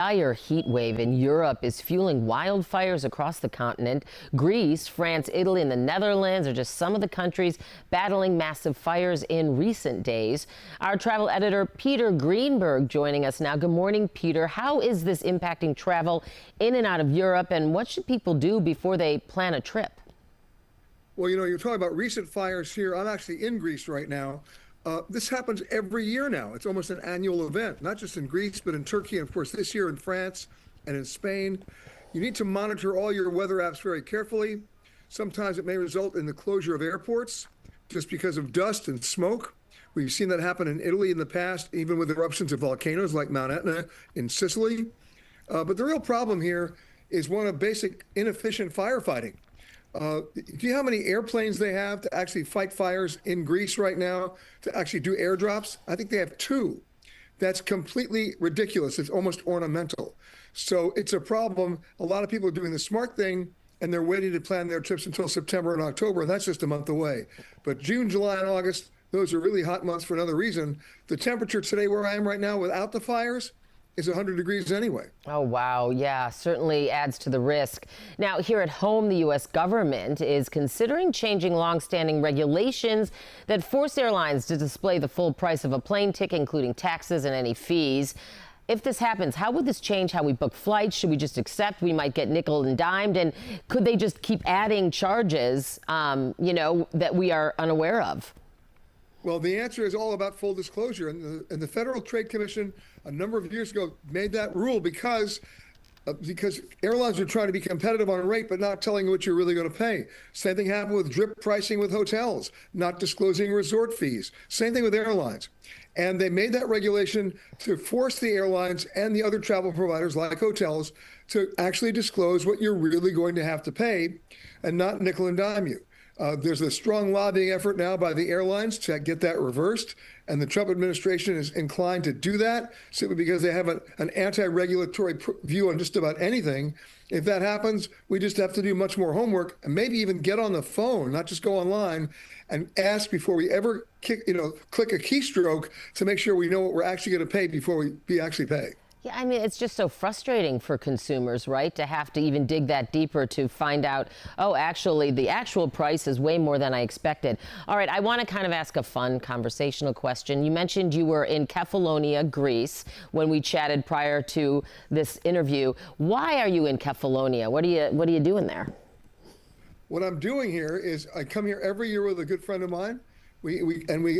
Dire heat wave in Europe is fueling wildfires across the continent. Greece, France, Italy, and the Netherlands are just some of the countries battling massive fires in recent days. Our travel editor, Peter Greenberg, joining us now. Good morning, Peter. How is this impacting travel in and out of Europe, and what should people do before they plan a trip? Well, you're talking about recent fires here. I'm actually in Greece right now. This happens every year now. It's almost an annual event, not just in Greece, but in Turkey, and of course this year in France and in Spain. You need to monitor all your weather apps very carefully. Sometimes it may result in the closure of airports just because of dust and smoke. We've seen that happen in Italy in the past, even with eruptions of volcanoes like Mount Etna in Sicily. But the real problem here is one of basic inefficient firefighting. Do you know how many airplanes they have to actually fight fires in Greece right now, to actually do airdrops? I think they have 2. That's completely ridiculous. It's almost ornamental. So it's a problem. A lot of people are doing the smart thing, and they're waiting to plan their trips until September and October, and that's just a month away. But June, July, and August, those are really hot months for another reason. The temperature today where I am right now without the fires is 100 degrees anyway. Oh, wow. Yeah, certainly adds to the risk. Now, here at home, the U.S. government is considering changing longstanding regulations that force airlines to display the full price of a plane ticket, including taxes and any fees. If this happens, how would this change how we book flights? Should we just accept we might get nickel and dimed? And could they just keep adding charges, that we are unaware of? Well, the answer is all about full disclosure. And the Federal Trade Commission a number of years ago made that rule because airlines are trying to be competitive on rate, but not telling you what you're really going to pay. Same thing happened with drip pricing with hotels, not disclosing resort fees. Same thing with airlines. And they made that regulation to force the airlines and the other travel providers like hotels to actually disclose what you're really going to have to pay and not nickel and dime you. There's a strong lobbying effort now by the airlines to get that reversed, and the Trump administration is inclined to do that simply because they have an anti-regulatory view on just about anything. If that happens, we just have to do much more homework and maybe even get on the phone, not just go online, and ask before we ever click a keystroke to make sure we know what we're actually going to pay before we actually pay. Yeah, I mean, it's just so frustrating for consumers, right, to have to even dig that deeper to find out, oh, actually, the actual price is way more than I expected. All right, I want to kind of ask a fun conversational question. You mentioned you were in Kefalonia, Greece, when we chatted prior to this interview. Why are you in Kefalonia? What are you doing there? What I'm doing here is I come here every year with a good friend of mine. We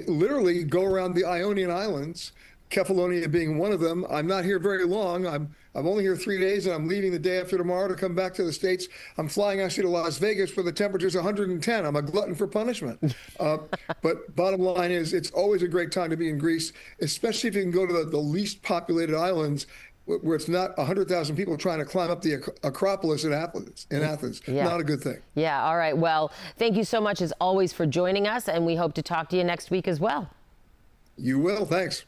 literally go around the Ionian Islands, Kefalonia being one of them. I'm not here very long. I'm only here 3 days, and I'm leaving the day after tomorrow to come back to the States. I'm flying actually to Las Vegas where the temperature's 110. I'm a glutton for punishment. But bottom line is, it's always a great time to be in Greece, especially if you can go to the least populated islands where it's not 100,000 people trying to climb up the Acropolis in Athens. Yeah. Not a good thing. Yeah, all right. Well, thank you so much, as always, for joining us, and we hope to talk to you next week as well. You will. Thanks.